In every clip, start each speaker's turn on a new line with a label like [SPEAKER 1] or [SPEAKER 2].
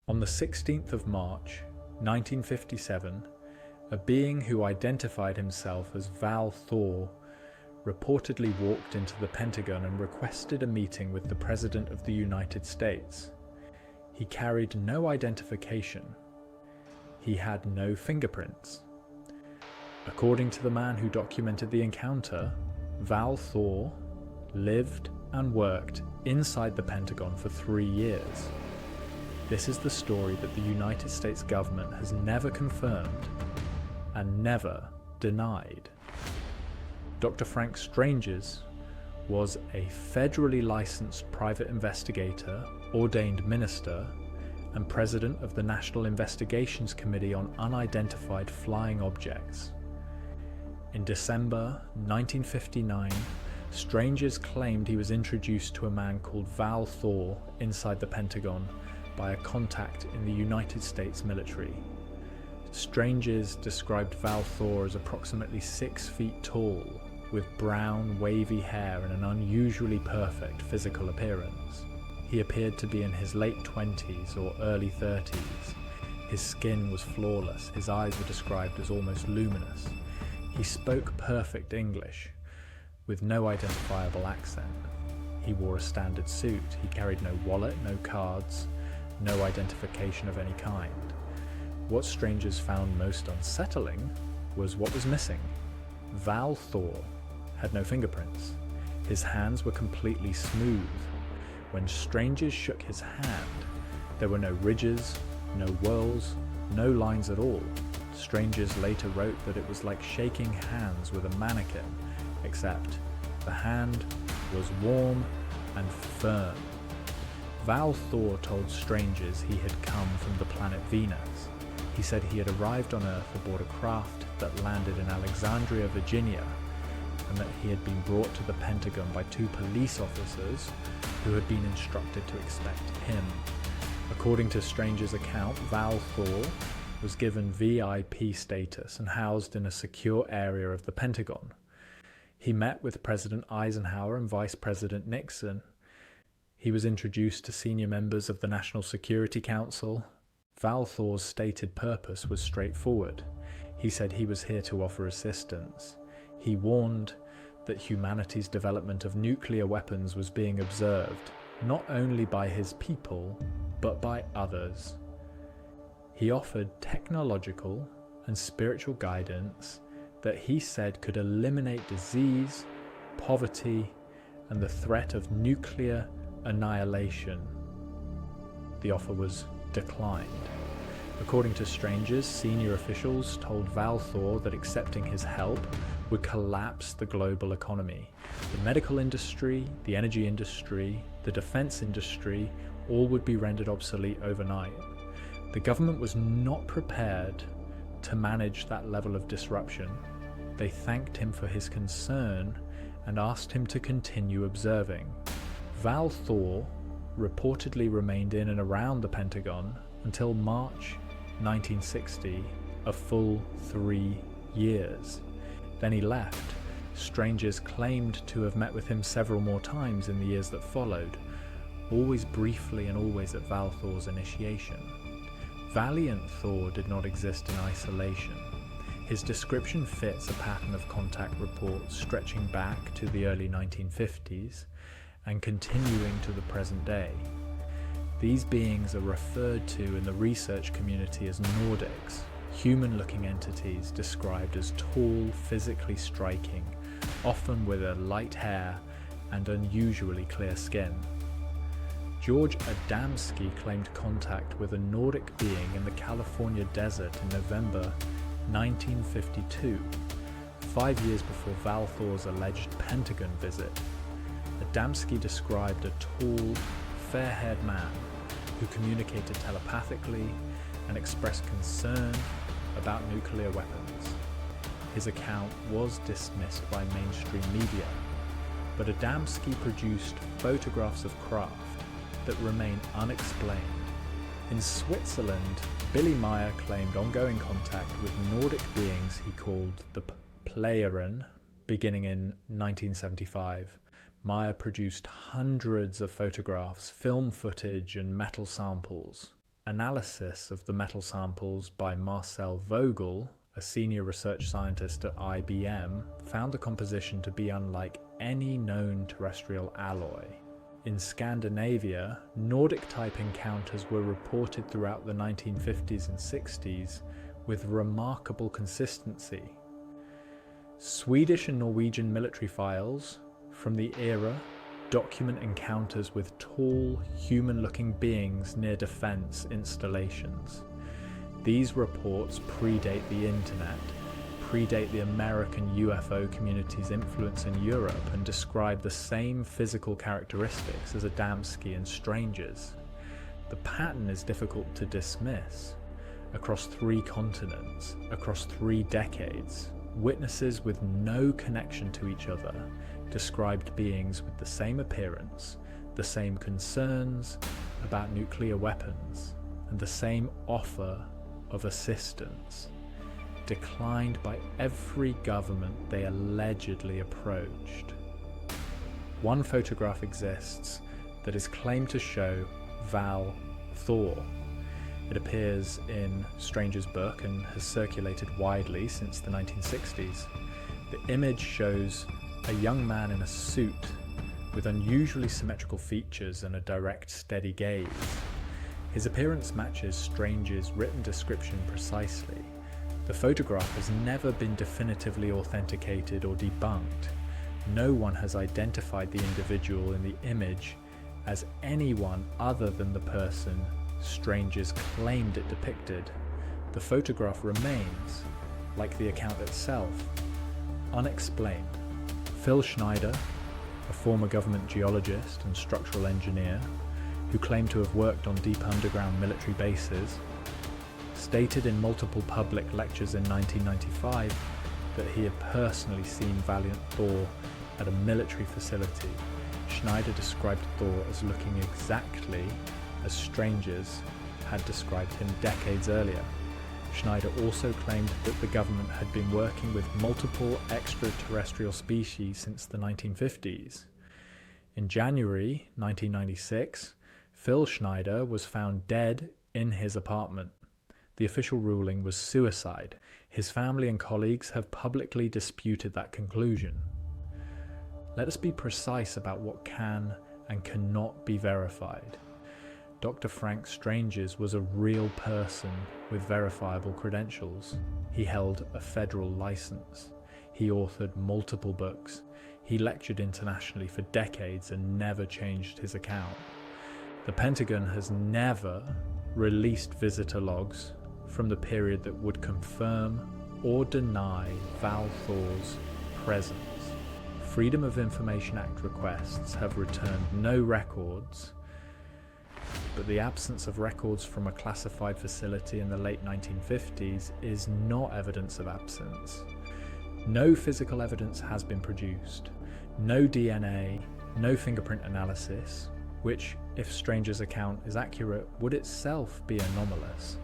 [SPEAKER 1] On the 16th of March, 1957, a being who identified himself as Val Thor reportedly walked into the Pentagon and requested a meeting with the President of the United States. He carried no identification. He had no fingerprints. According to the man who documented the encounter, Val Thor lived and worked inside the Pentagon for 3 years. This is the story that the United States government has never confirmed and never denied. Dr. Frank Stranges was a federally licensed private investigator, ordained minister, and president of the National Investigations Committee on Unidentified Flying Objects. In December 1959, Stranges claimed he was introduced to a man called Val Thor inside the Pentagon by a contact in the United States military. Stranges described Val Thor as approximately 6 feet tall, with brown, wavy hair and an unusually perfect physical appearance. He appeared to be in his late 20s or early 30s. His skin was flawless, his eyes were described as almost luminous. He spoke perfect English, with no identifiable accent. He wore a standard suit, he carried no wallet, no cards, no identification of any kind. What Stranges found most unsettling was what was missing. Val Thor had no fingerprints. His hands were completely smooth. When Stranges shook his hand, there were no ridges, no whorls, no lines at all. Stranges later wrote that it was like shaking hands with a mannequin, except the hand was warm and firm. Val Thor told Stranges he had come from the planet Venus. He said he had arrived on Earth aboard a craft that landed in Alexandria, Virginia, and that he had been brought to the Pentagon by 2 police officers who had been instructed to expect him. According to Stranges' account, Val Thor was given VIP status and housed in a secure area of the Pentagon. He met with President Eisenhower and Vice President Nixon. He was introduced to senior members of the National Security Council. Val Thor's stated purpose was straightforward. He said he was here to offer assistance. He warned that humanity's development of nuclear weapons was being observed, not only by his people, but by others. He offered technological and spiritual guidance that he said could eliminate disease, poverty, and the threat of nuclear annihilation. The offer was declined. According to Stranges, senior officials told Val Thor that accepting his help would collapse the global economy. The medical industry, the energy industry, the defense industry, all would be rendered obsolete overnight. The government was not prepared to manage that level of disruption. They thanked him for his concern and asked him to continue observing. Val Thor reportedly remained in and around the Pentagon until March 1960, a full 3 years. Then he left. Stranges claimed to have met with him several more times in the years that followed, always briefly and always at Val Thor's initiation. Valiant Thor did not exist in isolation. His description fits a pattern of contact reports stretching back to the early 1950s and continuing to the present day. These beings are referred to in the research community as Nordics, human-looking entities described as tall, physically striking, often with a light hair and unusually clear skin. George Adamski claimed contact with a Nordic being in the California desert in November 1952, 5 years before Val Thor's alleged Pentagon visit. Adamski described a tall, fair-haired man who communicated telepathically and expressed concern about nuclear weapons. His account was dismissed by mainstream media, but Adamski produced photographs of craft that remain unexplained. In Switzerland, Billy Meier claimed ongoing contact with Nordic beings he called the Pleiades, beginning in 1975. Meier produced hundreds of photographs, film footage, and metal samples. analysis of the metal samples by Vogel, a senior research scientist at IBM, found the composition to be unlike any known terrestrial alloy. In Scandinavia, Nordic-type encounters were reported throughout the 1950s and 60s with remarkable consistency. Swedish and Norwegian military files from the era document encounters with tall, human-looking beings near defense installations. These reports predate the internet, predate the American UFO community's influence in Europe, and describe the same physical characteristics as Adamski and strangers. The pattern is difficult to dismiss. Across 3 continents, across 3 decades, witnesses with no connection to each other described beings with the same appearance, the same concerns about nuclear weapons, and the same offer of assistance, declined by every government they allegedly approached. One photograph exists that is claimed to show Val Thor. It appears in Stranger's book and has circulated widely since the 1960s. The image shows a young man in a suit with unusually symmetrical features and a direct, steady gaze. His appearance matches Stranger's written description precisely. The photograph has never been definitively authenticated or debunked. No one has identified the individual in the image as anyone other than the person Strangers claimed it depicted. The photograph remains, like the account itself, unexplained. Phil Schneider, a former government geologist and structural engineer who claimed to have worked on deep underground military bases, stated in multiple public lectures in 1995 that he had personally seen Valiant Thor at a military facility. Schneider described Thor as looking exactly as Strangers had described him decades earlier. Schneider also claimed that the government had been working with multiple extraterrestrial species since the 1950s. In January 1996, Phil Schneider was found dead in his apartment. The official ruling was suicide. His family and colleagues have publicly disputed that conclusion. Let us be precise about what can and cannot be verified. Dr. Frank Strangers was a real person with verifiable credentials. He held a federal license. He authored multiple books. He lectured internationally for decades and never changed his account. The Pentagon has never released visitor logs from the period that would confirm or deny Val Thor's presence. Freedom of Information Act requests have returned no records, but the absence of records from a classified facility in the late 1950s is not evidence of absence. No physical evidence has been produced. No DNA, no fingerprint analysis, which, if Stranger's account is accurate, would itself be anomalous.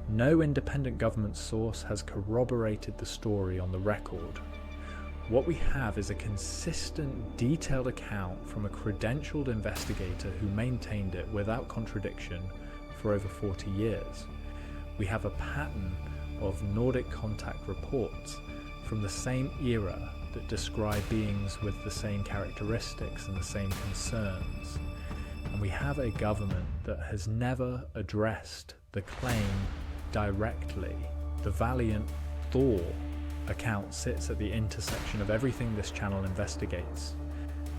[SPEAKER 1] No independent government source has corroborated the story on the record. What we have is a consistent, detailed account from a credentialed investigator who maintained it without contradiction for over 40 years. We have a pattern of Nordic Contact reports from the same era that describe beings with the same characteristics and the same concerns. And we have a government that has never addressed the claim directly. The Valiant Thor account sits at the intersection of everything this channel investigates.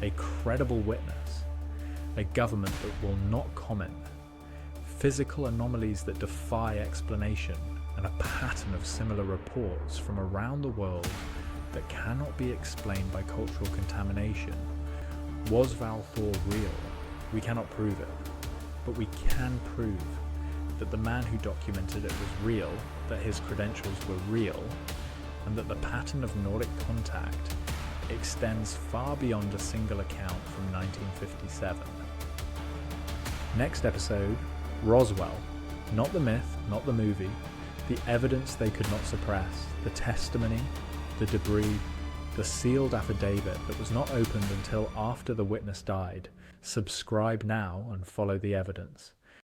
[SPEAKER 1] A credible witness, a government that will not comment, physical anomalies that defy explanation, and a pattern of similar reports from around the world that cannot be explained by cultural contamination. Was Val Thor real? We cannot prove it, but we can prove that the man who documented it was real, that his credentials were real, and that the pattern of Nordic contact extends far beyond a single account from 1957. Next episode, Roswell. Not the myth, not the movie, the evidence they could not suppress, the testimony, the debris, the sealed affidavit that was not opened until after the witness died. Subscribe now and follow the evidence.